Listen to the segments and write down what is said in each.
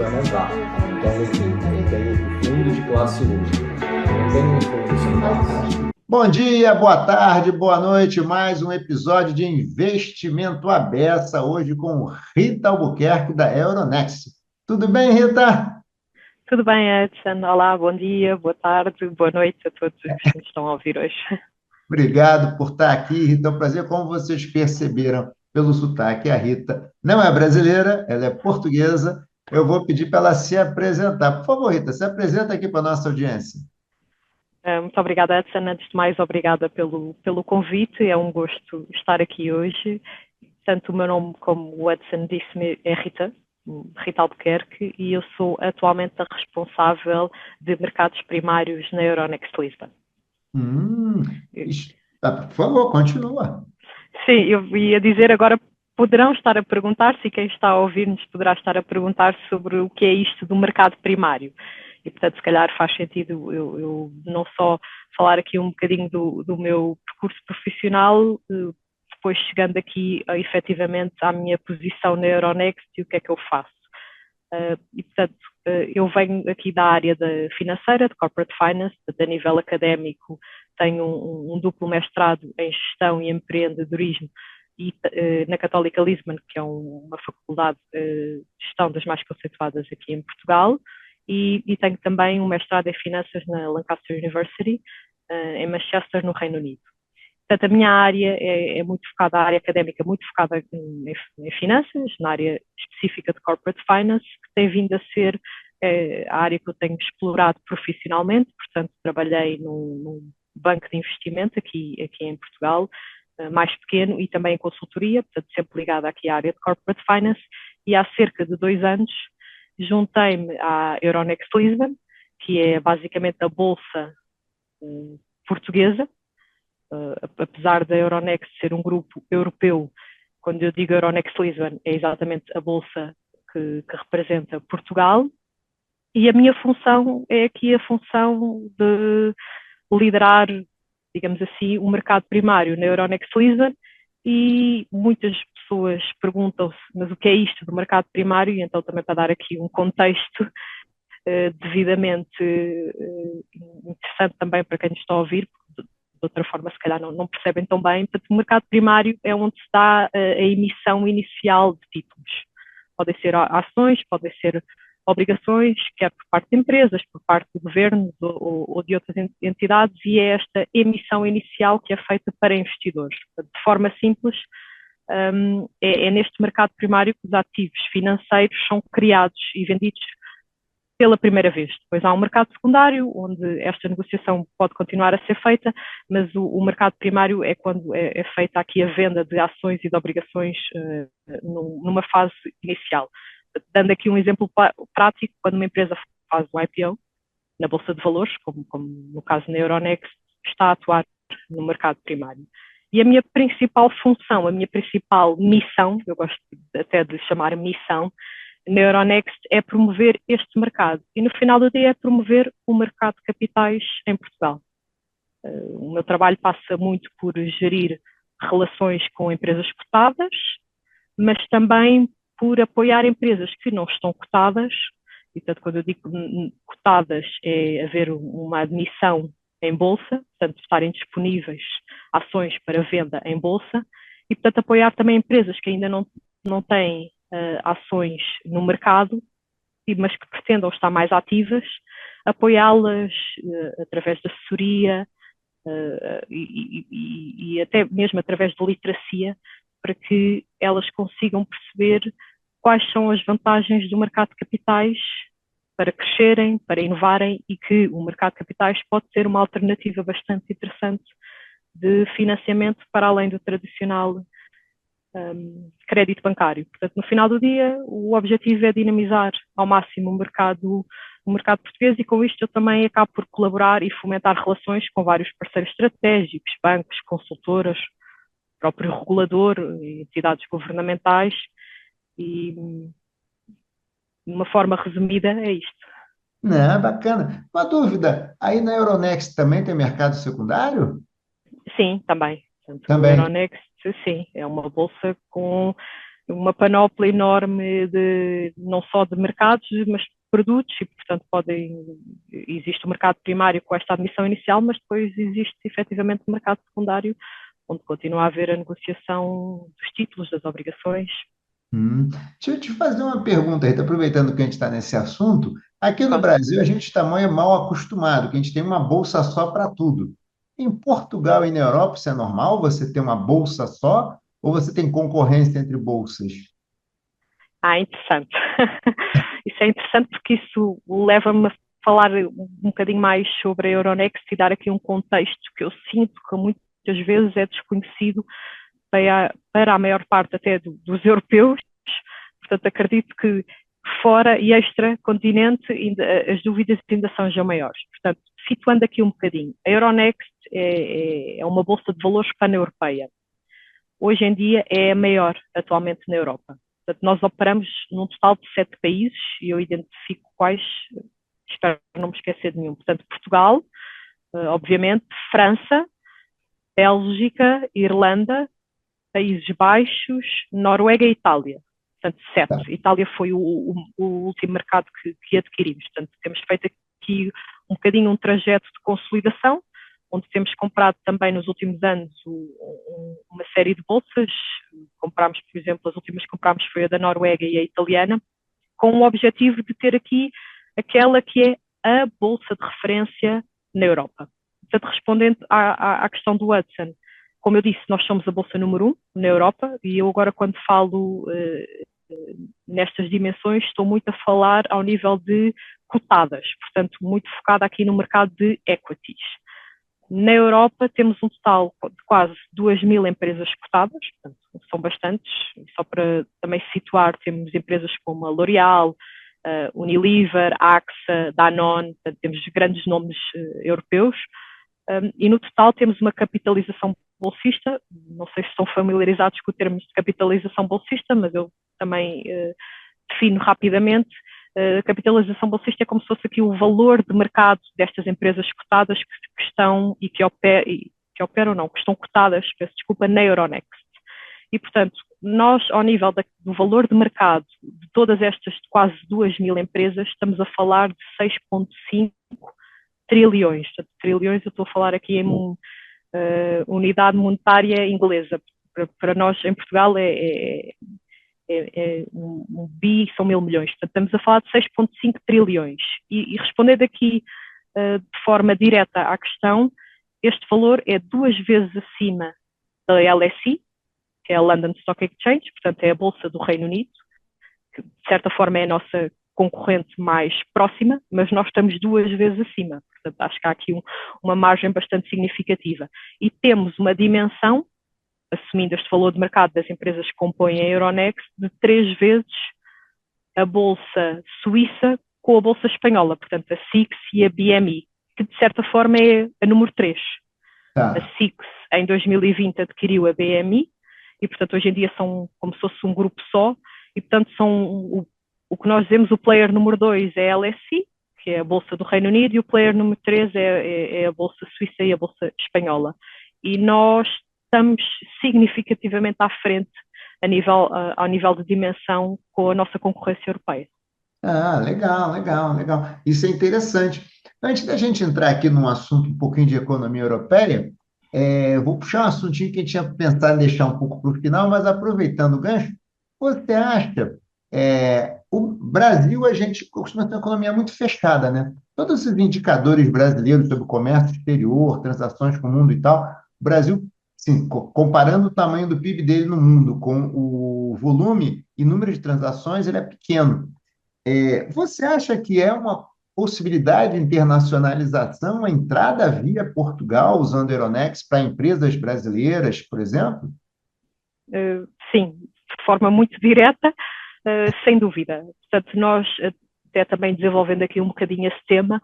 aumentar. Então, tem o fundo de classe única. Não tem um fundo sem classe. Bom dia, boa tarde, boa noite. Mais um episódio de Investimento à Beça, hoje com Rita Albuquerque, da Euronext. Tudo bem, Rita? Tudo bem, Edson? Olá, bom dia, boa tarde, boa noite a todos os que nos estão a ouvir hoje. Obrigado por estar aqui, Rita. É um prazer. Como vocês perceberam pelo sotaque, a Rita não é brasileira, ela é portuguesa. Eu vou pedir para ela se apresentar. Por favor, Rita, se apresenta aqui para a nossa audiência. Muito obrigada, Edson. Antes de mais, obrigada pelo convite. É um gosto estar aqui hoje. Tanto o meu nome, como o Edson disse-me, é Rita Albuquerque, e eu sou atualmente a responsável de mercados primários na Euronext Lisbon. Hum, por favor, continua. Sim, eu ia dizer agora, poderão estar a perguntar-se, e quem está a ouvir-nos poderá estar a perguntar sobre o que é isto do mercado primário. E, portanto, se calhar faz sentido eu não só falar aqui um bocadinho do meu percurso profissional, depois chegando aqui efetivamente à minha posição na Euronext e o que é que eu faço. E, portanto, eu venho aqui da área da financeira, de corporate finance, a nível académico tenho um duplo mestrado em gestão e empreendedorismo e, na Católica Lisbon, que é uma faculdade de gestão das mais conceituadas aqui em Portugal, e tenho também um mestrado em finanças na Lancaster University, em Manchester, no Reino Unido. Portanto, a minha área é muito focada, a área académica muito focada em finanças, na área específica de corporate finance, que tem vindo a ser a área que eu tenho explorado profissionalmente. Portanto, trabalhei num banco de investimento aqui em Portugal, mais pequeno, e também em consultoria, portanto, sempre ligada aqui à área de corporate finance, e há cerca de 2 anos juntei-me à Euronext Lisbon, que é basicamente a bolsa portuguesa. Apesar da Euronext ser um grupo europeu, quando eu digo Euronext Lisbon, é exatamente a bolsa que representa Portugal, e a minha função é aqui a função de liderar, digamos assim, o mercado primário na Euronext Lisbon. E muitas pessoas perguntam-se, mas o que é isto do mercado primário? E então, também para dar aqui um contexto devidamente interessante também para quem nos está a ouvir, de outra forma se calhar não percebem tão bem. Portanto, o mercado primário é onde se dá a emissão inicial de títulos. Podem ser ações, podem ser obrigações, quer por parte de empresas, por parte de governos ou de outras entidades, e é esta emissão inicial que é feita para investidores. De forma simples, é neste mercado primário que os ativos financeiros são criados e vendidos pela primeira vez. Depois há um mercado secundário, onde esta negociação pode continuar a ser feita, mas o mercado primário é quando é feita aqui a venda de ações e de obrigações numa fase inicial. Dando aqui um exemplo prático, quando uma empresa faz o IPO na Bolsa de Valores, como no caso na Euronext, está a atuar no mercado primário. E a minha principal função, a minha principal missão, eu gosto até de chamar missão, na Euronext, é promover este mercado. E no final do dia é promover o mercado de capitais em Portugal. O meu trabalho passa muito por gerir relações com empresas cotadas, mas também por apoiar empresas que não estão cotadas. E, portanto, quando eu digo cotadas, é haver uma admissão em bolsa, portanto, estarem disponíveis ações para venda em bolsa, e, portanto, apoiar também empresas que ainda não têm ações no mercado, mas que pretendam estar mais ativas, apoiá-las através de assessoria e até mesmo através de literacia, para que elas consigam perceber quais são as vantagens do mercado de capitais para crescerem, para inovarem, e que o mercado de capitais pode ser uma alternativa bastante interessante de financiamento para além do tradicional crédito bancário. Portanto, no final do dia, o objetivo é dinamizar ao máximo o mercado português, e com isto eu também acabo por colaborar e fomentar relações com vários parceiros estratégicos, bancos, consultoras, próprio regulador, entidades governamentais, e de uma forma resumida é isto. Não, bacana. Uma dúvida, aí na Euronext também tem mercado secundário? Sim, também. Portanto, o Também. Euronext, sim, é uma bolsa com uma panóplia enorme não só de mercados, mas de produtos, e portanto existe o mercado primário com esta admissão inicial, mas depois existe efetivamente o mercado secundário, onde continua a haver a negociação dos títulos, das obrigações. Deixa eu te fazer uma pergunta, Rita, aproveitando que a gente está nesse assunto. Aqui no Claro. Brasil, a gente está mal acostumado, que a gente tem uma bolsa só para tudo. Em Portugal e na Europa, isso é normal? Você ter uma bolsa só? Ou você tem concorrência entre bolsas? Interessante. Isso é interessante porque isso leva-me a falar um bocadinho mais sobre a Euronext e dar aqui um contexto que eu sinto que muitas vezes é desconhecido para a maior parte até dos europeus. Portanto, acredito que fora e extra-continente as dúvidas ainda são maiores. Portanto, situando aqui um bocadinho, a Euronext é uma bolsa de valores pan-europeia. Hoje em dia é a maior atualmente na Europa. Portanto, nós operamos num total de 7 países e eu identifico quais, espero não me esquecer de nenhum. Portanto, Portugal, obviamente, França, Bélgica, Irlanda, Países Baixos, Noruega e Itália. Portanto, 7. Tá. Itália foi o último mercado que adquirimos. Portanto, temos feito aqui um bocadinho um trajeto de consolidação, onde temos comprado também nos últimos anos uma série de bolsas. Comprámos, por exemplo, as últimas que comprámos foi a da Noruega e a italiana, com o objetivo de ter aqui aquela que é a bolsa de referência na Europa. Portanto, respondendo à questão do Hudson, como eu disse, nós somos a bolsa número 1 na Europa e eu agora quando falo nestas dimensões estou muito a falar ao nível de cotadas, portanto muito focada aqui no mercado de equities. Na Europa temos um total de quase 2.000 empresas cotadas, portanto são bastantes, só para também situar, temos empresas como a L'Oréal, Unilever, AXA, Danone, portanto, temos grandes nomes europeus, e no total temos uma capitalização bolsista, não sei se estão familiarizados com o termo de capitalização bolsista, mas eu também defino rapidamente. A capitalização bolsista é como se fosse aqui o valor de mercado destas empresas cotadas que estão e que estão cotadas, peço desculpa, na Euronext. E, portanto, nós, ao nível do valor de mercado de todas estas quase 2.000 empresas, estamos a falar de 6,5 trilhões. Portanto, trilhões, eu estou a falar aqui em unidade monetária inglesa. Para nós, em Portugal, um bi são 1.000 milhões. Portanto, estamos a falar de 6,5 trilhões. E respondendo aqui de forma direta à questão, este valor é 2 vezes acima da LSE, que é a London Stock Exchange, portanto é a Bolsa do Reino Unido, que de certa forma é a nossa concorrente mais próxima, mas nós estamos 2 vezes acima. Portanto, acho que há aqui uma margem bastante significativa. E temos uma dimensão, assumindo este valor de mercado das empresas que compõem a Euronext, de 3 vezes a Bolsa Suíça com a Bolsa Espanhola, portanto a SIX e a BMI, que de certa forma é a número 3. Tá. A SIX em 2020 adquiriu a BMI e, portanto, hoje em dia são como se fosse um grupo só e, portanto, são o que nós dizemos o player número 2 é a LSE, que é a Bolsa do Reino Unido, e o player número 3 é a Bolsa Suíça e a Bolsa Espanhola. E nós estamos significativamente à frente ao nível de dimensão com a nossa concorrência europeia. Legal, legal, legal. Isso é interessante. Antes da gente entrar aqui num assunto um pouquinho de economia europeia, eu vou puxar um assuntinho que a gente tinha pensado em deixar um pouco para o final, mas aproveitando o gancho, você acha, o Brasil, a gente costuma ter uma economia muito fechada, né? Todos esses indicadores brasileiros sobre comércio exterior, transações com o mundo e tal, o Brasil, sim, comparando o tamanho do PIB dele no mundo com o volume e número de transações, ele é pequeno. Você acha que é uma possibilidade de internacionalização, a entrada via Portugal, usando Euronext, para empresas brasileiras, por exemplo? Sim, de forma muito direta, sem dúvida. Portanto, nós, até também desenvolvendo aqui um bocadinho esse tema,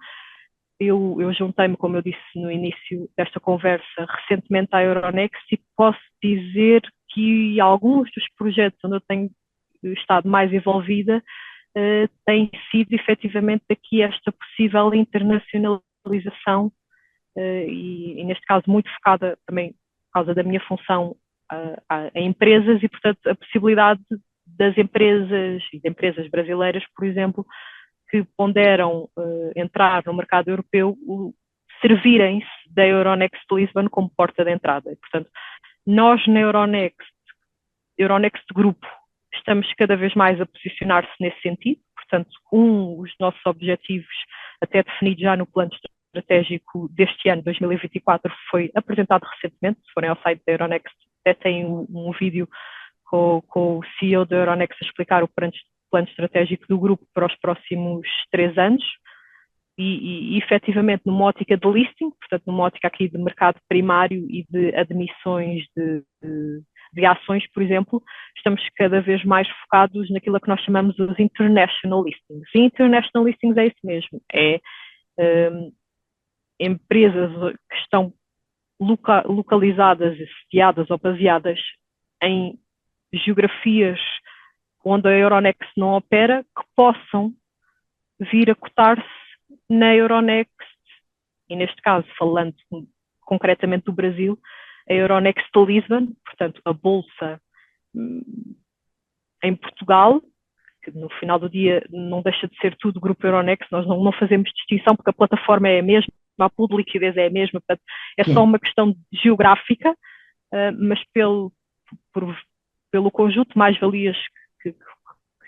eu juntei-me, como eu disse no início desta conversa, recentemente à Euronext e posso dizer que alguns dos projetos onde eu tenho estado mais envolvida tem sido efetivamente aqui esta possível internacionalização e neste caso muito focada também por causa da minha função a empresas e portanto a possibilidade das empresas e de empresas brasileiras, por exemplo, que ponderam entrar no mercado europeu, servirem-se da Euronext Lisbon como porta de entrada. E, portanto, nós na Euronext Grupo, estamos cada vez mais a posicionar-se nesse sentido. Portanto, os nossos objetivos, até definidos já no plano estratégico deste ano, 2024, foi apresentado recentemente. Se forem ao site da Euronext, até tem um vídeo com o CEO da Euronext a explicar o plano estratégico do grupo para os próximos 3 anos. E efetivamente, numa ótica de listing, portanto, numa ótica aqui de mercado primário e de admissões de ações, por exemplo, estamos cada vez mais focados naquilo que nós chamamos os international listings. E international listings é isso mesmo, empresas que estão localizadas, sediadas ou baseadas em geografias onde a Euronext não opera, que possam vir a cotar-se na Euronext, e neste caso, falando concretamente do Brasil, a Euronext Lisbon, portanto, a bolsa em Portugal, que no final do dia não deixa de ser tudo Grupo Euronext, nós não fazemos distinção porque a plataforma é a mesma, a pool de liquidez é a mesma, portanto, é só uma questão geográfica, mas pelo conjunto de mais-valias que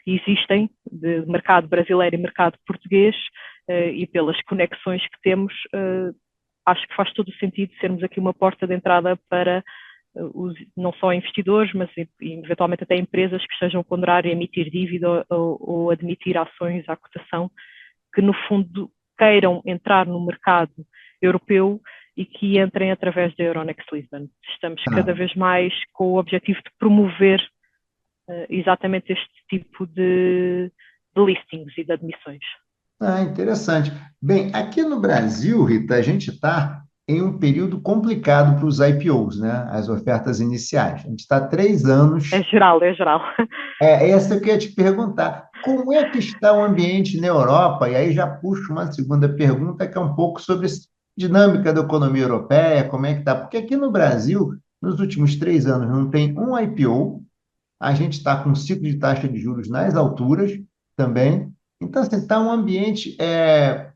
existem de mercado brasileiro e mercado português e pelas conexões que temos, acho que faz todo o sentido sermos aqui uma porta de entrada para não só investidores, mas eventualmente até empresas que estejam a ponderar emitir dívida ou admitir ações à cotação, que no fundo queiram entrar no mercado europeu e que entrem através da Euronext Lisbon. Estamos cada vez mais com o objetivo de promover exatamente este tipo de listings e de admissões. Interessante. Bem, aqui no Brasil, Rita, a gente está em um período complicado para os IPOs, né? As ofertas iniciais. A gente está há 3 anos. É geral. Essa que eu ia te perguntar. Como é que está o ambiente na Europa? E aí já puxo uma segunda pergunta, que é um pouco sobre a dinâmica da economia europeia, como é que está? Porque aqui no Brasil, nos últimos 3 anos, não tem um IPO, a gente está com um ciclo de taxa de juros nas alturas também. Então, assim, está um ambiente,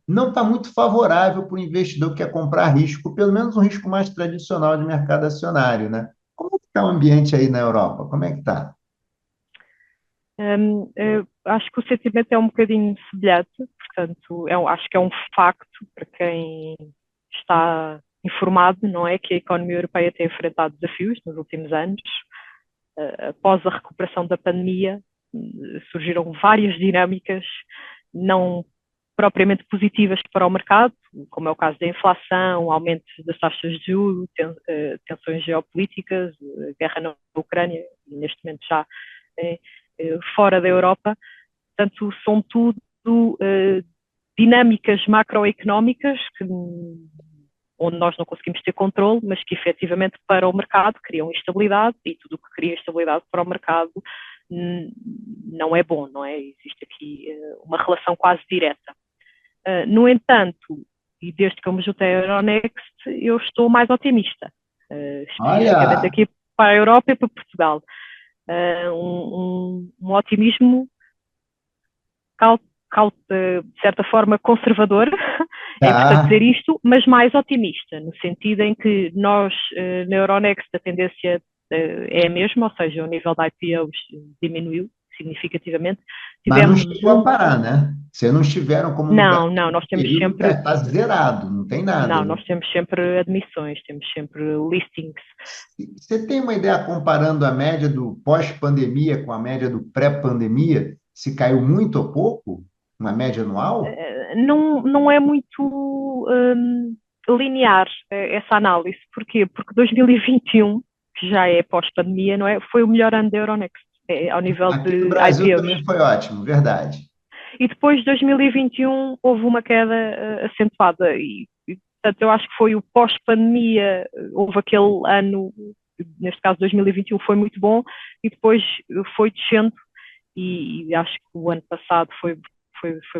não está muito favorável para o investidor que quer comprar risco, pelo menos um risco mais tradicional de mercado acionário, né? Como é que está o ambiente aí na Europa? Como é que está? Acho que o sentimento é um bocadinho semelhante, portanto, acho que é um facto para quem está informado, não é? Que a economia europeia tem enfrentado desafios nos últimos anos. Após a recuperação da pandemia, surgiram várias dinâmicas não propriamente positivas para o mercado, como é o caso da inflação, aumentos das taxas de juros, tensões geopolíticas, guerra na Ucrânia, e neste momento já fora da Europa. Portanto, são tudo dinâmicas macroeconómicas onde nós não conseguimos ter controle, mas que efetivamente para o mercado criam instabilidade, e tudo o que cria instabilidade para o mercado não é bom, não é? Existe aqui uma relação quase direta. No entanto, e desde que eu me juntei à Euronext, eu estou mais otimista, especificamente aqui para a Europa e para Portugal. Um otimismo de certa forma conservador, é importante dizer isto, mas mais otimista, no sentido em que nós, na Euronext, a tendência é a mesma, ou seja, o nível de IPOs diminuiu significativamente. Mas não chegou a parar, né? Vocês não estiveram como Não, nós temos sempre... Está zerado, não tem nada. Não, nós temos sempre admissões, temos sempre listings. Você tem uma ideia, comparando a média do pós-pandemia com a média do pré-pandemia, se caiu muito ou pouco? Uma média anual? Não é muito linear essa análise. Porquê? Porque 2021, que já é pós-pandemia, não é? Foi o melhor ano da Euronext, ao nível Aqui de no Brasil IPOs. também foi ótimo, verdade. E depois de 2021 houve uma queda acentuada e, portanto, eu acho que foi o pós-pandemia, houve aquele ano, neste caso 2021 foi muito bom, e depois foi descendo, e acho que o ano passado foi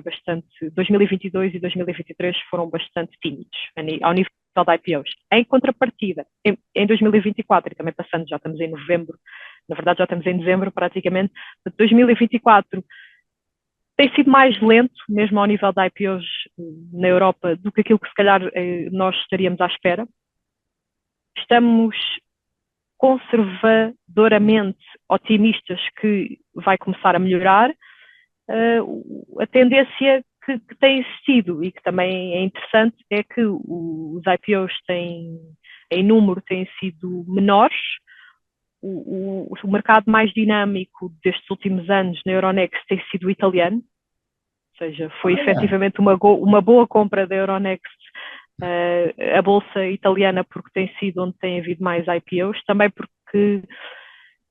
bastante, 2022 e 2023 foram bastante tímidos ao nível de IPOs. Em contrapartida, em 2024, e também passando, já estamos em novembro Na verdade, já estamos em dezembro, praticamente. 2024 tem sido mais lento, mesmo ao nível de IPOs na Europa, do que aquilo que se calhar nós estaríamos à espera. Estamos conservadoramente otimistas que vai começar a melhorar. A tendência que tem existido e que também é interessante é que os IPOs em número têm sido menores. O mercado mais dinâmico destes últimos anos na Euronext tem sido o italiano, ou seja, foi efetivamente uma boa compra da Euronext, a bolsa italiana, porque tem sido onde tem havido mais IPOs, também porque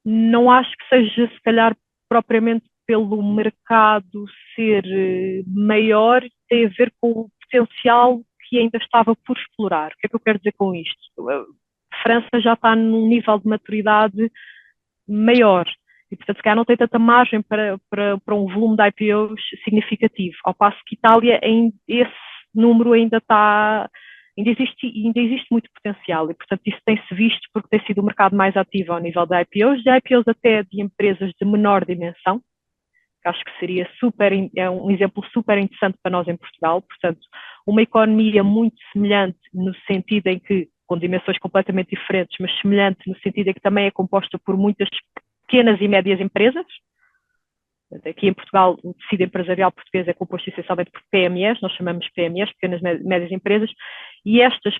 não acho que seja, se calhar, propriamente pelo mercado ser maior, tem a ver com o potencial que ainda estava por explorar. O que é que eu quero dizer com isto? A França já está num nível de maturidade maior e, portanto, se calhar não tem tanta margem para um volume de IPOs significativo, ao passo que Itália, esse número ainda existe muito potencial e, portanto, isso tem-se visto porque tem sido o mercado mais ativo ao nível de IPOs até de empresas de menor dimensão, que acho que seria um exemplo super interessante para nós em Portugal. Portanto, uma economia muito semelhante no sentido em que, com dimensões completamente diferentes, mas semelhante no sentido em que também é composta por muitas pequenas e médias empresas. Aqui em Portugal, o tecido empresarial português é composto essencialmente por PMEs, nós chamamos PMEs, pequenas e médias empresas, e estas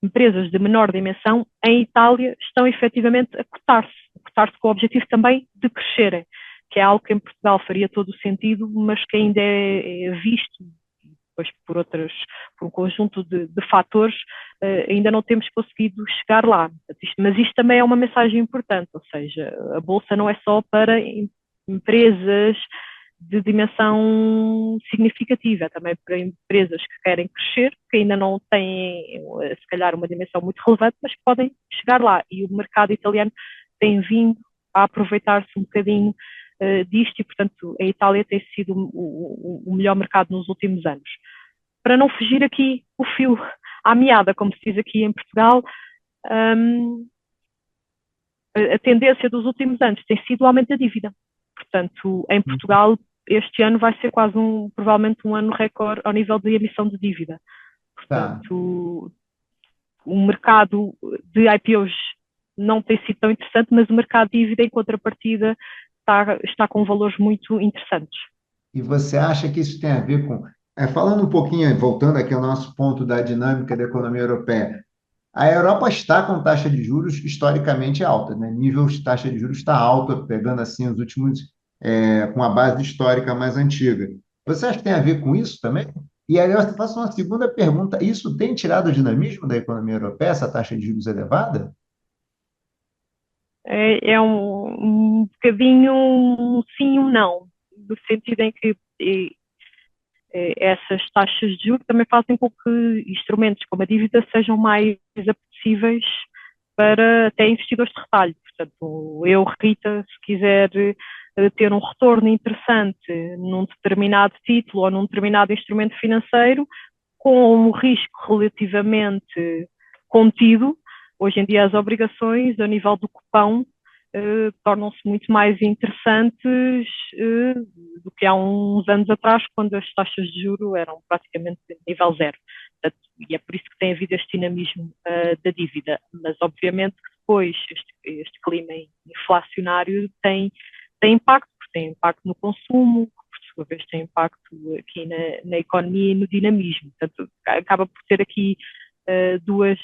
empresas de menor dimensão, em Itália, estão efetivamente a cotar-se com o objetivo também de crescerem, que é algo que em Portugal faria todo o sentido, mas que ainda é visto, depois por um conjunto de fatores, ainda não temos conseguido chegar lá. Mas isto também é uma mensagem importante, ou seja, a Bolsa não é só para empresas de dimensão significativa, também para empresas que querem crescer, que ainda não têm, se calhar, uma dimensão muito relevante, mas que podem chegar lá. E o mercado italiano tem vindo a aproveitar-se um bocadinho disto e, portanto, a Itália tem sido o melhor mercado nos últimos anos. Para não fugir aqui o fio à meada, como se diz aqui em Portugal, a tendência dos últimos anos tem sido o aumento da dívida. Portanto, em Portugal, este ano vai ser quase provavelmente um ano recorde ao nível de emissão de dívida. Portanto, o mercado de IPOs não tem sido tão interessante, mas o mercado de dívida, em contrapartida, está com valores muito interessantes. E você acha que isso tem a ver com... falando um pouquinho, voltando aqui ao nosso ponto da dinâmica da economia europeia, a Europa está com taxa de juros historicamente alta, né? Nível de taxa de juros está alta, pegando assim os últimos, com a base histórica mais antiga. Você acha que tem a ver com isso também? E aí eu faço uma segunda pergunta: isso tem tirado o dinamismo da economia europeia, essa taxa de juros elevada? É um bocadinho um sim e um não, no sentido em que essas taxas de juros também fazem com que instrumentos como a dívida sejam mais apetecíveis para até investidores de retalho. Portanto, eu, Rita, se quiser ter um retorno interessante num determinado título ou num determinado instrumento financeiro, com um risco relativamente contido, hoje em dia as obrigações, a nível do cupão, tornam-se muito mais interessantes do que há uns anos atrás, quando as taxas de juros eram praticamente nível zero. E é por isso que tem havido este dinamismo da dívida. Mas, obviamente, que depois este clima inflacionário tem impacto, porque tem impacto no consumo, que por sua vez tem impacto aqui na economia e no dinamismo. Portanto, acaba por ter aqui duas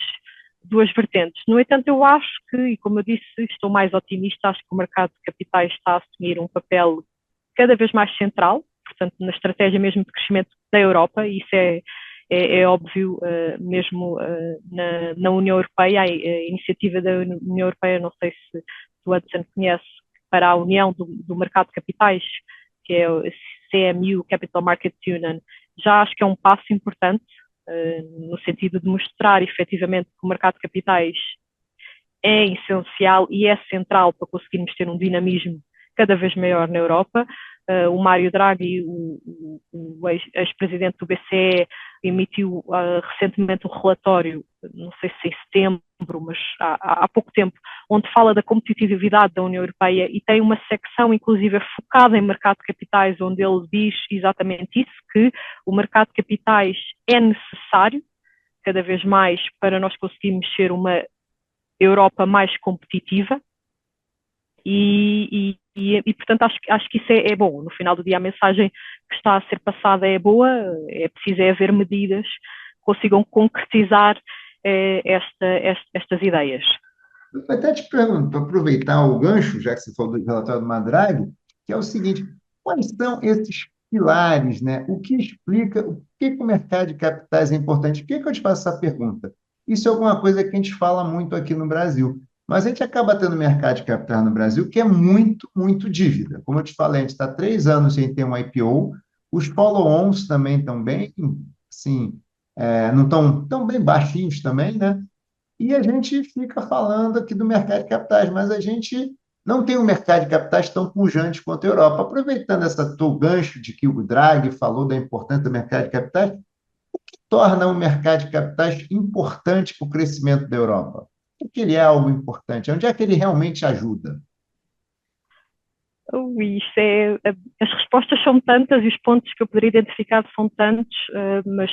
vertentes. No entanto, eu acho que, e como eu disse, estou mais otimista, acho que o mercado de capitais está a assumir um papel cada vez mais central, portanto, na estratégia mesmo de crescimento da Europa, e isso é óbvio mesmo na União Europeia, a iniciativa da União Europeia, não sei se o Hudson conhece, para a União do Mercado de Capitais, que é o CMU, Capital Market Union, já acho que é um passo importante, no sentido de mostrar efetivamente que o mercado de capitais é essencial e é central para conseguirmos ter um dinamismo cada vez maior na Europa. O Mário Draghi, o ex-presidente do BCE, emitiu recentemente um relatório, não sei se em setembro, mas há pouco tempo, onde fala da competitividade da União Europeia e tem uma secção, inclusive, focada em mercado de capitais, onde ele diz exatamente isso, que o mercado de capitais é necessário, cada vez mais, para nós conseguirmos ser uma Europa mais competitiva. Portanto, acho que isso é bom. No final do dia, a mensagem que está a ser passada é boa, é preciso haver medidas que consigam concretizar estas ideias. Eu até te pergunto, para aproveitar o gancho, já que você falou do relatório do Madrag, que é o seguinte: quais são esses pilares, né? O que explica o que o mercado de capitais é importante? Por que eu te faço essa pergunta? Isso é alguma coisa que a gente fala muito aqui no Brasil, mas a gente acaba tendo mercado de capitais no Brasil que é muito, muito dívida. Como eu te falei, a gente está há 3 anos sem ter um IPO, os follow-ons também estão bem, assim, não estão tão bem baixinhos também, né? E a gente fica falando aqui do mercado de capitais, mas a gente não tem um mercado de capitais tão pujante quanto a Europa. Aproveitando essa teu gancho de que o Draghi falou da importância do mercado de capitais, torna o mercado de capitais importante para o crescimento da Europa? Por que ele é algo importante? Onde é que ele realmente ajuda? As respostas são tantas e os pontos que eu poderia identificar são tantos, mas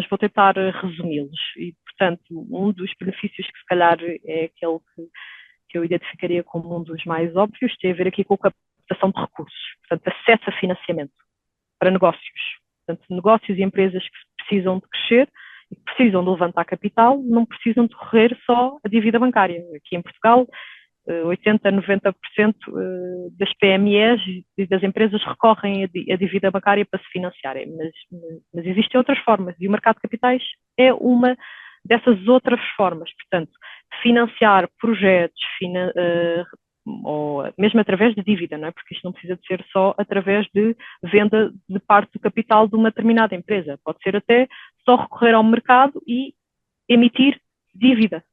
vou tentar resumi-los. E, portanto, um dos benefícios que se calhar é aquele que eu identificaria como um dos mais óbvios, tem a ver aqui com a captação de recursos, portanto, acesso a financiamento para negócios. Portanto, negócios e empresas que precisam de crescer e que precisam de levantar capital, não precisam de recorrer só à dívida bancária. Aqui em Portugal, 80% a 90% das PMEs e das empresas recorrem à dívida bancária para se financiarem, mas existem outras formas e o mercado de capitais é uma dessas outras formas. Portanto, financiar projetos, ou mesmo através de dívida, não é? Porque isto não precisa de ser só através de venda de parte do capital de uma determinada empresa, pode ser até só recorrer ao mercado e emitir dívida,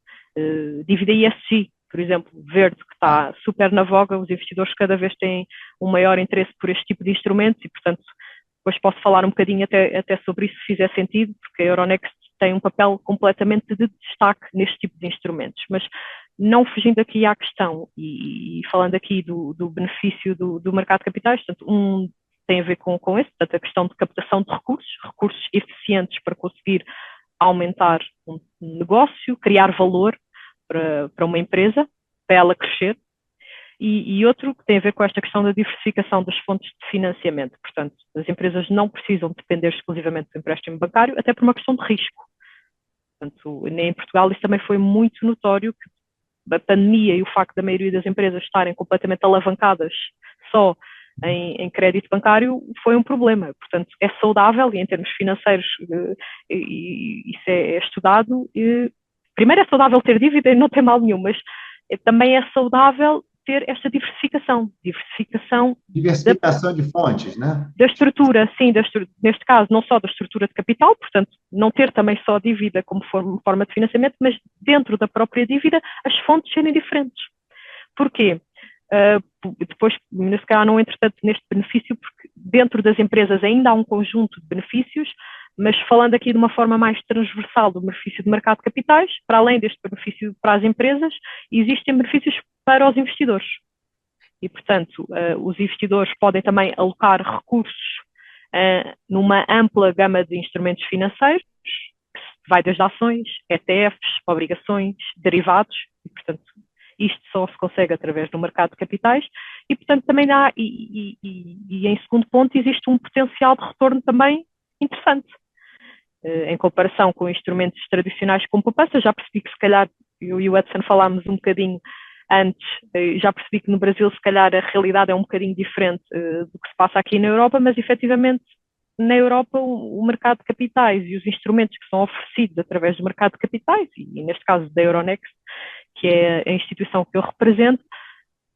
dívida ESG, por exemplo, verde, que está super na voga, os investidores cada vez têm um maior interesse por este tipo de instrumentos e, portanto, depois posso falar um bocadinho até sobre isso, se fizer sentido, porque a Euronext tem um papel completamente de destaque neste tipo de instrumentos. Mas não fugindo aqui à questão e falando aqui do benefício do mercado de capitais, portanto, tem a ver com esse, portanto, a questão de captação de recursos eficientes para conseguir aumentar um negócio, criar valor para uma empresa, para ela crescer, e outro que tem a ver com esta questão da diversificação das fontes de financiamento. Portanto, as empresas não precisam depender exclusivamente do empréstimo bancário, até por uma questão de risco. Portanto, em Portugal isso também foi muito notório, que a pandemia e o facto da maioria das empresas estarem completamente alavancadas só em crédito bancário foi um problema. Portanto, é saudável e em termos financeiros isso é estudado. Primeiro é saudável ter dívida e não tem mal nenhum, mas também é saudável ter esta diversificação de fontes, né? Da estrutura, sim, neste caso não só da estrutura de capital, portanto não ter também só dívida como forma de financiamento, mas dentro da própria dívida as fontes serem diferentes. Porquê? Depois, se calhar não entro tanto neste benefício, porque dentro das empresas ainda há um conjunto de benefícios, mas falando aqui de uma forma mais transversal do benefício do mercado de capitais, para além deste benefício para as empresas, existem benefícios para os investidores. E, portanto, os investidores podem também alocar recursos numa ampla gama de instrumentos financeiros, que vai desde ações, ETFs, obrigações, derivados, e, portanto, isto só se consegue através do mercado de capitais, e, portanto, também há, e em segundo ponto, existe um potencial de retorno também interessante. Em comparação com instrumentos tradicionais como poupança, já percebi que se calhar, eu e o Edson falámos um bocadinho antes, já percebi que no Brasil se calhar a realidade é um bocadinho diferente do que se passa aqui na Europa, mas efetivamente na Europa o mercado de capitais e os instrumentos que são oferecidos através do mercado de capitais, e neste caso da Euronext, que é a instituição que eu represento,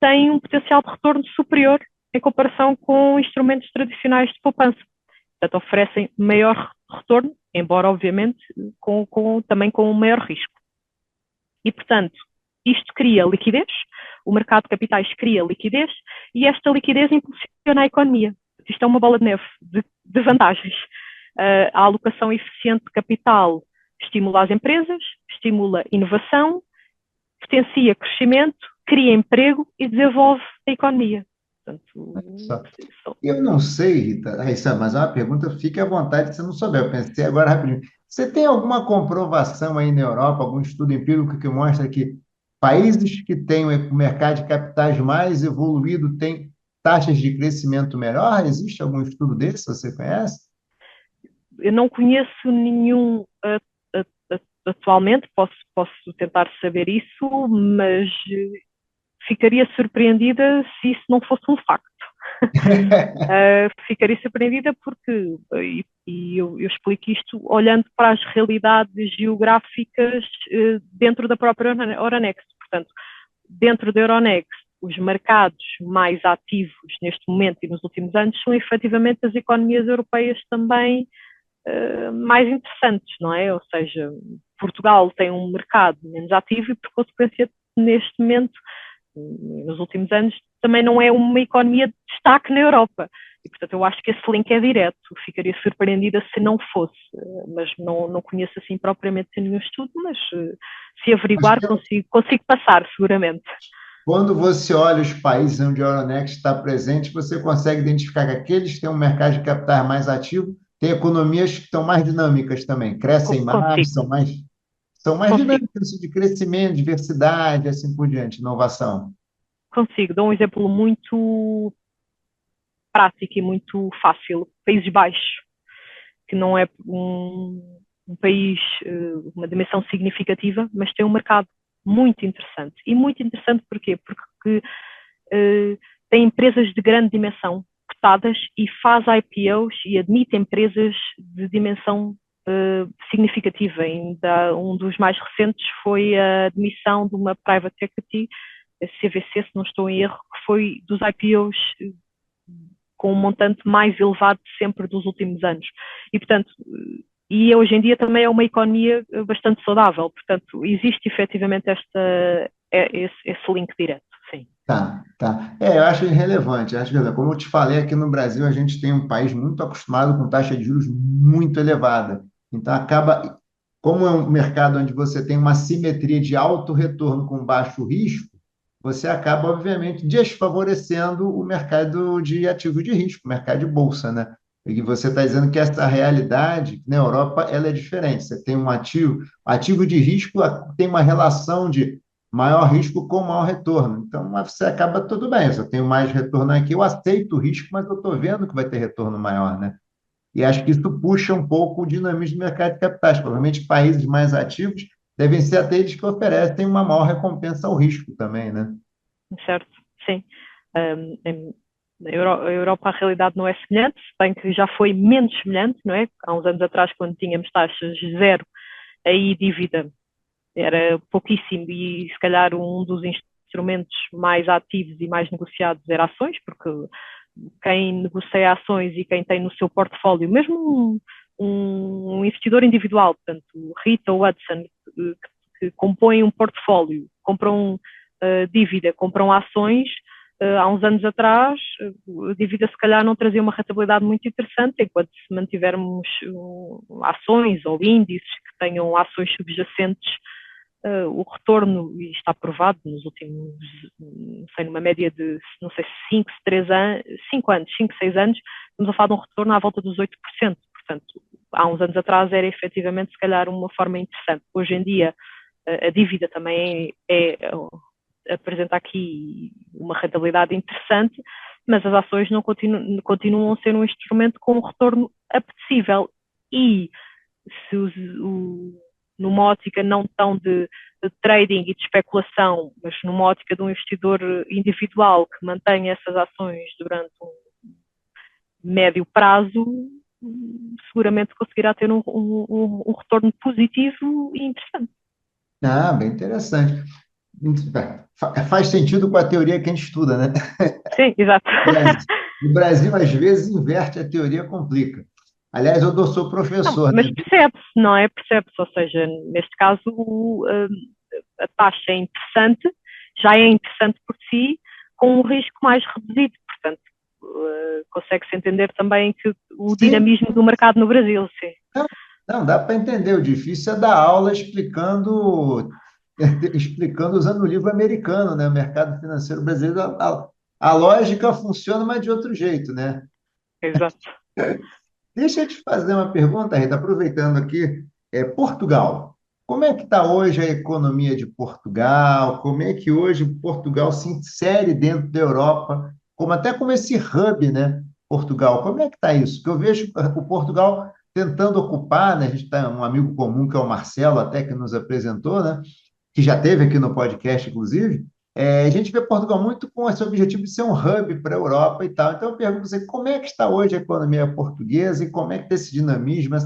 têm um potencial de retorno superior em comparação com instrumentos tradicionais de poupança. Portanto, oferecem maior retorno, embora, obviamente, também com um maior risco. E, portanto, isto cria liquidez, o mercado de capitais cria liquidez e esta liquidez impulsiona a economia. Isto é uma bola de neve de vantagens. A alocação eficiente de capital estimula as empresas, estimula inovação, potencia crescimento, cria emprego e desenvolve a economia. Só. Portanto, Eu não sei, Rita, Raíssa, mas é uma pergunta, fique à vontade se você não souber. Eu pensei agora rapidinho. Você tem alguma comprovação aí na Europa, algum estudo empírico que mostra que países que têm o mercado de capitais mais evoluído têm taxas de crescimento melhor? Existe algum estudo desse, você conhece? eu não conheço nenhum atualmente, posso tentar saber isso, mas ficaria surpreendida se isso não fosse um facto. Ficaria surpreendida porque, eu explico isto olhando para as realidades geográficas dentro da própria Euronext. Portanto, dentro da Euronext, os mercados mais ativos neste momento e nos últimos anos são efetivamente as economias europeias também mais interessantes, não é? Ou seja, Portugal tem um mercado menos ativo e, por consequência, neste momento, nos últimos anos, também não é uma economia de destaque na Europa. E, portanto, eu acho que esse link é direto. Ficaria surpreendida se não fosse, mas não conheço assim propriamente nenhum estudo, mas se averiguar consigo passar, seguramente. Quando você olha os países onde a Euronext está presente, você consegue identificar que aqueles que têm um mercado de capitais mais ativo têm economias que estão mais dinâmicas também, crescem mais, Consigo, são mais consigo. dinâmicas de crescimento, diversidade, assim por diante, inovação. Consigo. Dou um exemplo muito prático e muito fácil. Países Baixos, que não é um país, uma dimensão significativa, mas tem um mercado muito interessante. E muito interessante porquê? Porque tem empresas de grande dimensão cotadas e faz IPOs e admite empresas de dimensão significativa. Ainda um dos mais recentes foi a admissão de uma private equity, a CVC, se não estou em erro, que foi dos IPOs com um montante mais elevado sempre dos últimos anos. E, portanto, hoje em dia também é uma economia bastante saudável. Portanto, existe efetivamente esse link direto, sim. Tá, tá. Eu acho irrelevante. Acho que, como eu te falei, aqui no Brasil a gente tem um país muito acostumado com taxa de juros muito elevada. Então, como é um mercado onde você tem uma simetria de alto retorno com baixo risco, você acaba, obviamente, desfavorecendo o mercado de ativos de risco, o mercado de bolsa, né? E você está dizendo que essa realidade na Europa ela é diferente. Você tem um ativo de risco tem uma relação de maior risco com maior retorno. Então, você acaba tudo bem, se eu tenho mais retorno aqui, eu aceito o risco, mas eu estou vendo que vai ter retorno maior, né? E acho que isso puxa um pouco o dinamismo do mercado de capitais. Provavelmente países mais ativos devem ser aqueles que oferecem uma maior recompensa ao risco também, né? Certo, sim. Na Europa a realidade não é semelhante, se bem que já foi menos semelhante, não é? Há uns anos atrás, quando tínhamos taxas zero, aí dívida era pouquíssimo e se calhar um dos instrumentos mais ativos e mais negociados era ações, porque quem negocia ações e quem tem no seu portfólio, mesmo um investidor individual, portanto, Rita ou Hudson, que compõem um portfólio, compram dívida, compram ações, há uns anos atrás, a dívida se calhar não trazia uma rentabilidade muito interessante, enquanto se mantivermos ações ou índices que tenham ações subjacentes, o retorno, e está provado nos últimos, não sei, numa média de, não sei, 5 anos, 5, 6 anos, estamos a falar de um retorno à volta dos 8%. Portanto, há uns anos atrás era efetivamente, se calhar, uma forma interessante. Hoje em dia, a dívida também apresenta aqui uma rentabilidade interessante, mas as ações não continuam a ser um instrumento com um retorno apetecível. E se numa ótica não tão de trading e de especulação, mas numa ótica de um investidor individual que mantenha essas ações durante um médio prazo, seguramente conseguirá ter um retorno positivo e interessante. Bem interessante. Faz sentido com a teoria que a gente estuda, né? Sim, exato. O Brasil, às vezes, inverte a teoria, complica. Aliás, eu sou professor, Mas né? percebe-se, não é? Percebe-se, ou seja, neste caso a taxa é interessante, já é interessante por si, com um risco mais reduzido, portanto, consegue-se entender também que o Sim, dinamismo do mercado no Brasil, sim. não, dá para entender. O difícil é dar aula explicando explicando usando o livro americano, né? O mercado financeiro brasileiro, a lógica funciona, mas de outro jeito, né? Exato. Deixa eu te fazer uma pergunta, Rita, aproveitando aqui, Portugal. Como é que está hoje a economia de Portugal? Como é que hoje Portugal se insere dentro da Europa, até como esse hub, né? Portugal, como é que está isso? Que eu vejo o Portugal tentando ocupar, né? A gente tem um amigo comum que é o Marcelo, até que nos apresentou, né? Que já teve aqui no podcast, inclusive, a gente vê Portugal muito com esse objetivo de ser um hub para a Europa e tal. Então, eu pergunto você, como é que está hoje a economia portuguesa e como é que está esse dinamismo,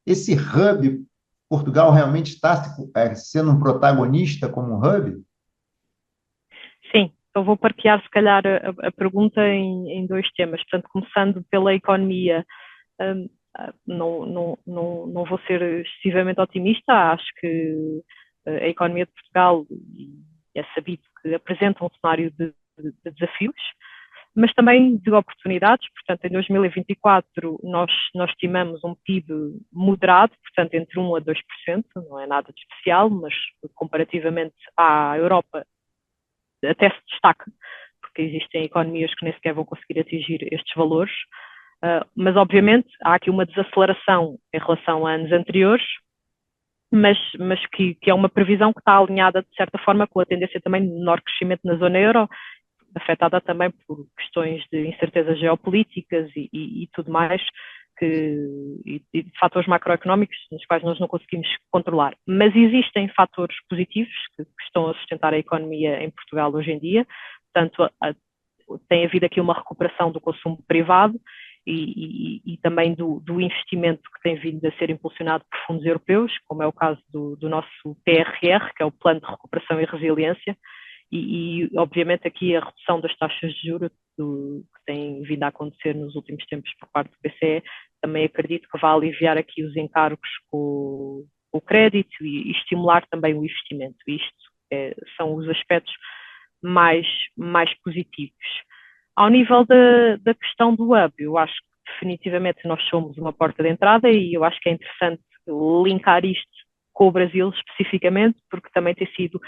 esse hub? Portugal realmente está sendo um protagonista como um hub? Sim, eu vou partilhar, se calhar, a pergunta em dois temas. Portanto, começando pela economia, hum, não vou ser excessivamente otimista. Acho que a economia de Portugal, e é sabido que apresenta um cenário de desafios, mas também de oportunidades. Portanto, em 2024 nós estimamos um PIB moderado, portanto, entre 1% a 2%, não é nada de especial, mas comparativamente à Europa até se destaca, porque existem economias que nem sequer vão conseguir atingir estes valores. Mas, obviamente, há aqui uma desaceleração em relação a anos anteriores, mas que é uma previsão que está alinhada, de certa forma, com a tendência também de menor crescimento na zona euro, afetada também por questões de incertezas geopolíticas e tudo mais, e de fatores macroeconómicos nos quais nós não conseguimos controlar. Mas existem fatores positivos que estão a sustentar a economia em Portugal hoje em dia. Portanto, tem havido aqui uma recuperação do consumo privado e também do investimento que tem vindo a ser impulsionado por fundos europeus, como é o caso do nosso PRR, que é o Plano de Recuperação e Resiliência, obviamente aqui a redução das taxas de juros que tem vindo a acontecer nos últimos tempos por parte do BCE, também acredito que vai aliviar aqui os encargos com o crédito e estimular também o investimento. Isto são os aspectos mais positivos. Ao nível da questão do hub, eu acho que definitivamente nós somos uma porta de entrada e eu acho que é interessante linkar isto com o Brasil especificamente, porque também tem sido,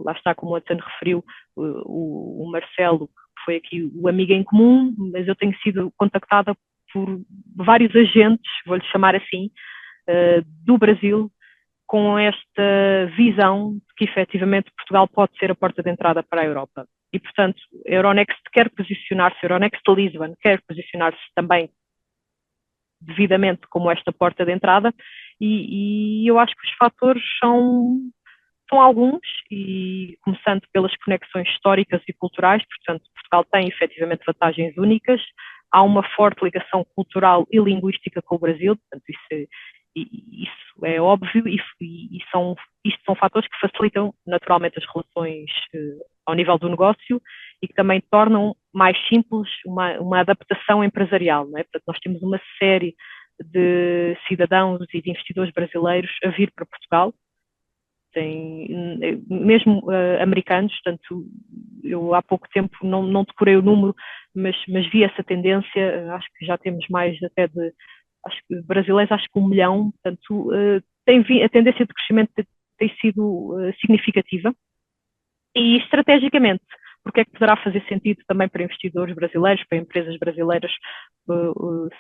lá está, como o Hudson referiu, o Marcelo, que foi aqui o amigo em comum, mas eu tenho sido contactada por vários agentes, vou-lhe chamar assim, do Brasil, com esta visão de que efetivamente Portugal pode ser a porta de entrada para a Europa. E, portanto, a Euronext quer posicionar-se, a Euronext Lisbon quer posicionar-se também devidamente como esta porta de entrada e eu acho que os fatores são alguns, e começando pelas conexões históricas e culturais. Portanto, Portugal tem efetivamente vantagens únicas, há uma forte ligação cultural e linguística com o Brasil, portanto isso é óbvio isto são fatores que facilitam naturalmente as relações ao nível do negócio e que também tornam mais simples uma adaptação empresarial, não é? Portanto, nós temos uma série de cidadãos e de investidores brasileiros a vir para Portugal, mesmo americanos. Portanto, eu há pouco tempo não decorei o número, mas vi essa tendência. Acho que já temos mais até acho que brasileiros, acho que 1 milhão. Portanto, a tendência de crescimento tem sido significativa e estrategicamente, porque é que poderá fazer sentido também para investidores brasileiros, para empresas brasileiras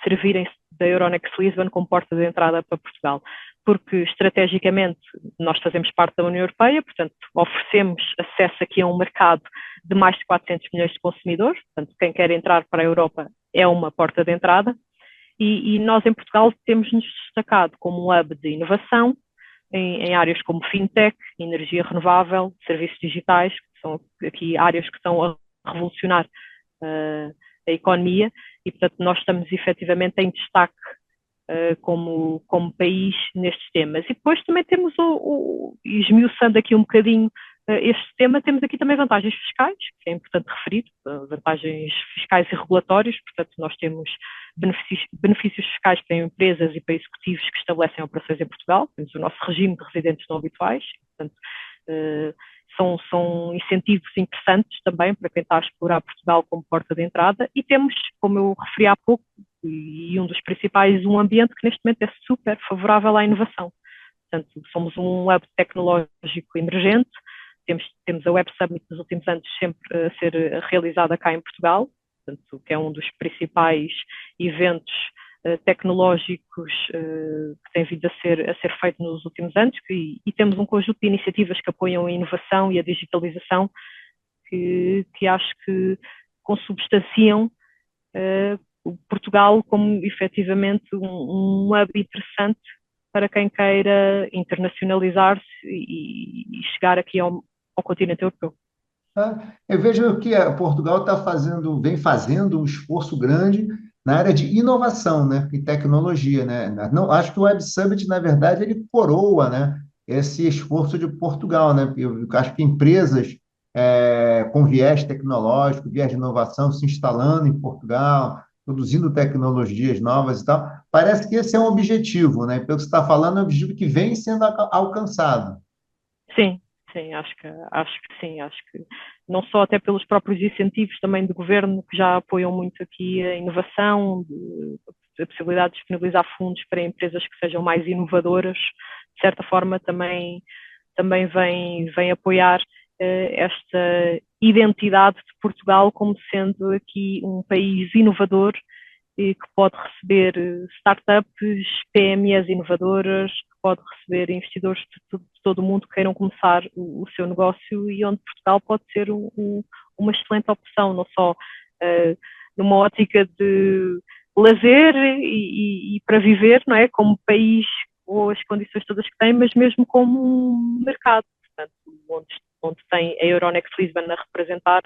servirem-se da Euronext Lisbon como porta de entrada para Portugal? Porque estrategicamente nós fazemos parte da União Europeia, portanto oferecemos acesso aqui a um mercado de mais de 400 milhões de consumidores, portanto quem quer entrar para a Europa é uma porta de entrada, e nós em Portugal temos-nos destacado como um hub de inovação em áreas como fintech, energia renovável, serviços digitais, que são aqui áreas que estão a revolucionar a economia, e portanto nós estamos efetivamente em destaque como país nestes temas. E depois também temos, esmiuçando aqui um bocadinho este tema, temos aqui também vantagens fiscais, que é importante referir, vantagens fiscais e regulatórias. Portanto, nós temos benefícios fiscais para empresas e para executivos que estabelecem operações em Portugal, temos o nosso regime de residentes não habituais, portanto, são incentivos interessantes também para quem está a explorar Portugal como porta de entrada, e temos, como eu referi há pouco, e um dos principais, um ambiente que neste momento é super favorável à inovação. Portanto, somos um hub tecnológico emergente, temos a Web Summit nos últimos anos sempre a ser realizada cá em Portugal, portanto, que é um dos principais eventos tecnológicos que tem vindo a ser feito nos últimos anos, e temos um conjunto de iniciativas que apoiam a inovação e a digitalização que acho que consubstanciam Portugal como efetivamente um hub interessante para quem queira internacionalizar-se e chegar aqui ao continente europeu. Eu vejo que Portugal vem fazendo um esforço grande na área de inovação, né, e tecnologia, né? Não, acho que o Web Summit, na verdade, ele coroa, né, esse esforço de Portugal, né? Eu acho que empresas com viés tecnológico, viés de inovação, se instalando em Portugal, produzindo tecnologias novas e tal. Parece que esse é um objetivo, né? Pelo que você está falando, é um objetivo que vem sendo alcançado. Sim, sim, acho que sim, acho que não só até pelos próprios incentivos também do governo, que já apoiam muito aqui a inovação, a possibilidade de disponibilizar fundos para empresas que sejam mais inovadoras, de certa forma também vem apoiar esta identidade de Portugal como sendo aqui um país inovador e que pode receber startups, PMEs inovadoras, que pode receber investidores de todo o mundo que queiram começar o seu negócio, e onde Portugal pode ser uma excelente opção, não só numa ótica de lazer e para viver, não é? Como país, ou as condições todas que tem, mas mesmo como um mercado, portanto, onde tem a Euronext Lisbon a representar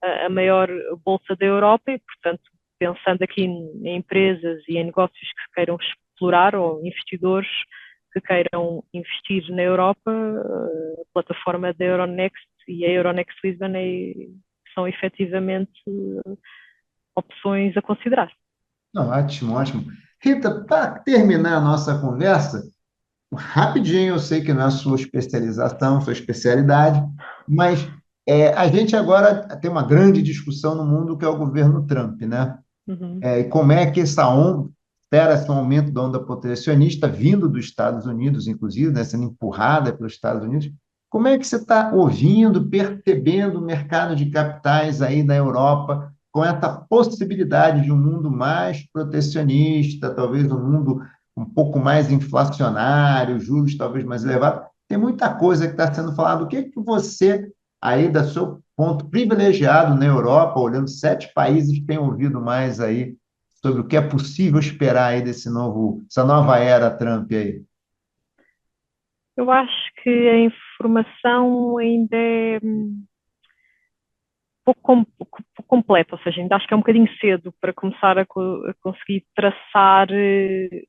a maior bolsa da Europa, e, portanto, pensando aqui em empresas e em negócios que queiram explorar, ou investidores que queiram investir na Europa, a plataforma da Euronext e a Euronext Lisbon são efetivamente opções a considerar. Não, ótimo, ótimo. Rita, para terminar a nossa conversa, rapidinho, eu sei que não é a sua especialização, sua especialidade, mas a gente agora tem uma grande discussão no mundo que é o governo Trump, né? Uhum. E como é que essa onda, espera-se um aumento da onda protecionista vindo dos Estados Unidos, inclusive, né, sendo empurrada pelos Estados Unidos. Como é que você está ouvindo, percebendo o mercado de capitais aí na Europa, com essa possibilidade de um mundo mais protecionista, talvez um mundo um pouco mais inflacionário, juros talvez mais elevados? Tem muita coisa que está sendo falada. O que que você, aí, da seu ponto privilegiado na Europa, olhando 7 países, tem ouvido mais aí sobre o que é possível esperar aí essa nova era Trump aí? Eu acho que a informação ainda é pouco completa, ou seja, ainda acho que é um bocadinho cedo para começar a conseguir traçar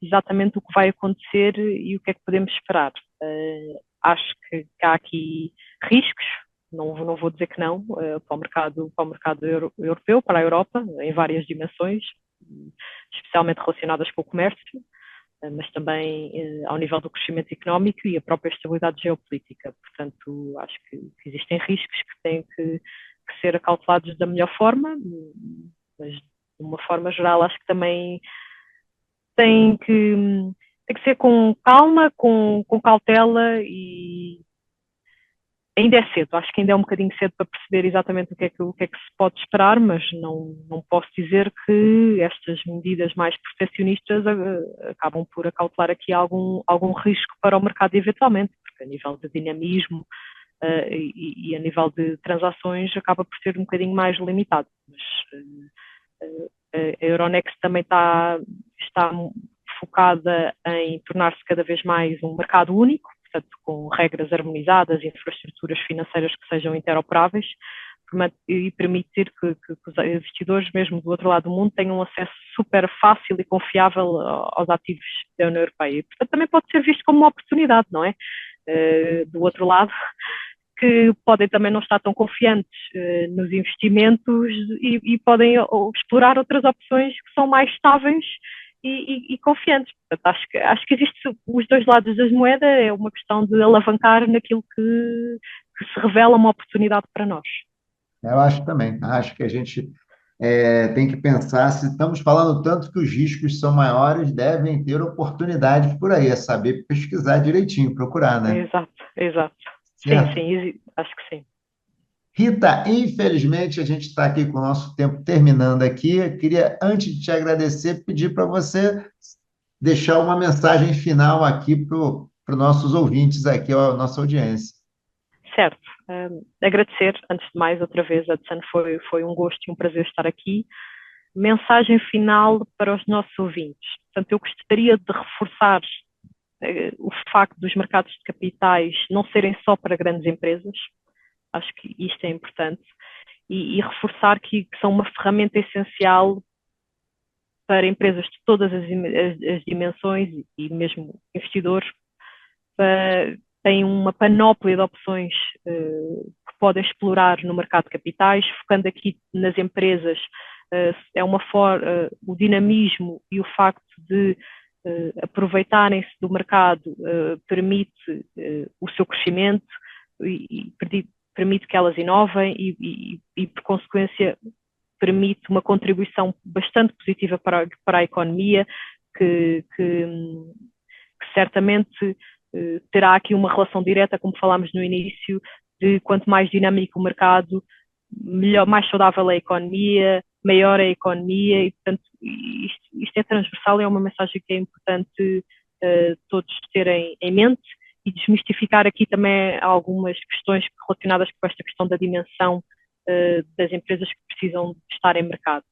exatamente o que vai acontecer e o que é que podemos esperar. Acho que há aqui riscos, não vou dizer que não, para o mercado europeu, para a Europa, em várias dimensões, especialmente relacionadas com o comércio, mas também ao nível do crescimento económico e a própria estabilidade geopolítica. Portanto, acho que existem riscos que têm que ser acautelados da melhor forma, mas de uma forma geral acho que também tem que ser com calma, com cautela, e ainda é cedo, acho que ainda é um bocadinho cedo para perceber exatamente o que é que se pode esperar, mas não posso dizer que estas medidas mais protecionistas acabam por acautelar aqui algum risco para o mercado eventualmente, porque a nível de dinamismo e a nível de transações acaba por ser um bocadinho mais limitado. Mas a Euronext também está focada em tornar-se cada vez mais um mercado único, portanto, com regras harmonizadas, infraestruturas financeiras que sejam interoperáveis, e permitir que os investidores, mesmo do outro lado do mundo, tenham um acesso super fácil e confiável aos ativos da União Europeia. E, portanto, também pode ser visto como uma oportunidade, não é? Do outro lado, que podem também não estar tão confiantes nos investimentos e podem explorar outras opções que são mais estáveis e confiantes. Portanto, acho que existe os dois lados das moedas, é uma questão de alavancar naquilo que se revela uma oportunidade para nós. Eu acho também. Acho que a gente tem que pensar, se estamos falando tanto que os riscos são maiores, devem ter oportunidades por aí, é saber pesquisar direitinho, procurar, né? Exato, exato. Sim, Certo? sim, acho que sim. Rita, infelizmente a gente está aqui com o nosso tempo terminando aqui. Eu queria, antes de te agradecer, pedir para você deixar uma mensagem final aqui para os nossos ouvintes, aqui, a nossa audiência. Certo. Agradecer, antes de mais, outra vez, Adson, foi um gosto e um prazer estar aqui. Mensagem final para os nossos ouvintes. Portanto, eu gostaria de reforçar o facto dos mercados de capitais não serem só para grandes empresas. Acho que isto é importante. E reforçar que são uma ferramenta essencial para empresas de todas as dimensões e mesmo investidores. Têm uma panóplia de opções que podem explorar no mercado de capitais, focando aqui nas empresas. É uma o dinamismo e o facto de aproveitarem-se do mercado permite o seu crescimento e permite que elas inovem e por consequência, permite uma contribuição bastante positiva para a economia, que certamente terá aqui uma relação direta, como falámos no início, de quanto mais dinâmico o mercado, melhor, mais saudável a economia, maior a economia, e portanto isto é transversal e é uma mensagem que é importante todos terem em mente e desmistificar aqui também algumas questões relacionadas com esta questão da dimensão das empresas que precisam de estar em mercado.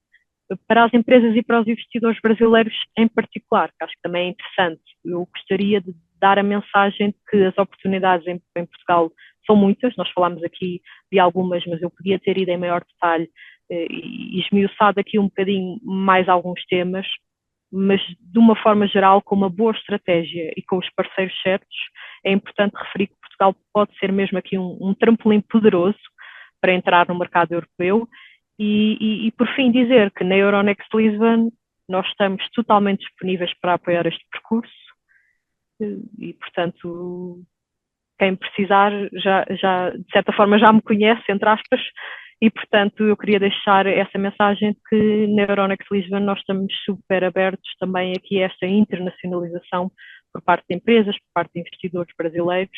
Para as empresas e para os investidores brasileiros em particular, que acho que também é interessante, eu gostaria de dar a mensagem de que as oportunidades em Portugal são muitas, nós falámos aqui de algumas, mas eu podia ter ido em maior detalhe e esmiuçado aqui um bocadinho mais alguns temas, mas de uma forma geral, com uma boa estratégia e com os parceiros certos, é importante referir que Portugal pode ser mesmo aqui um trampolim poderoso para entrar no mercado europeu e por fim dizer que na Euronext Lisbon nós estamos totalmente disponíveis para apoiar este percurso e portanto quem precisar já de certa forma já me conhece, entre aspas, e portanto eu queria deixar essa mensagem de que na Euronext Lisbon nós estamos super abertos também aqui a esta internacionalização por parte de empresas, por parte de investidores brasileiros,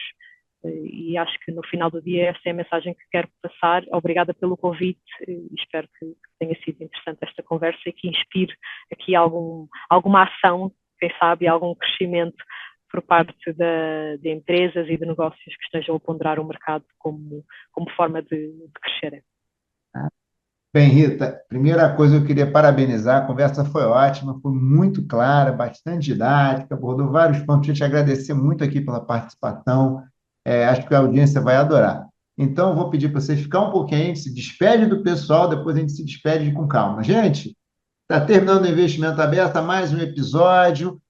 e acho que no final do dia essa é a mensagem que quero passar. Obrigada pelo convite e espero que tenha sido interessante esta conversa e que inspire aqui alguma ação, quem sabe, algum crescimento por parte de empresas e de negócios que estejam a ponderar o mercado como forma de crescerem. Bem, Rita, primeira coisa eu queria parabenizar, a conversa foi ótima, foi muito clara, bastante didática, abordou vários pontos. Queria te agradecer muito aqui pela participação, acho que a audiência vai adorar. Então, eu vou pedir para vocês ficar um pouquinho, a gente se despede do pessoal, depois a gente se despede com calma. Gente, está terminando o Investimento Aberto, mais um episódio.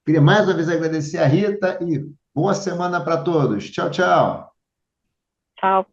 Queria mais uma vez agradecer a Rita e boa semana para todos. Tchau, tchau. Tchau.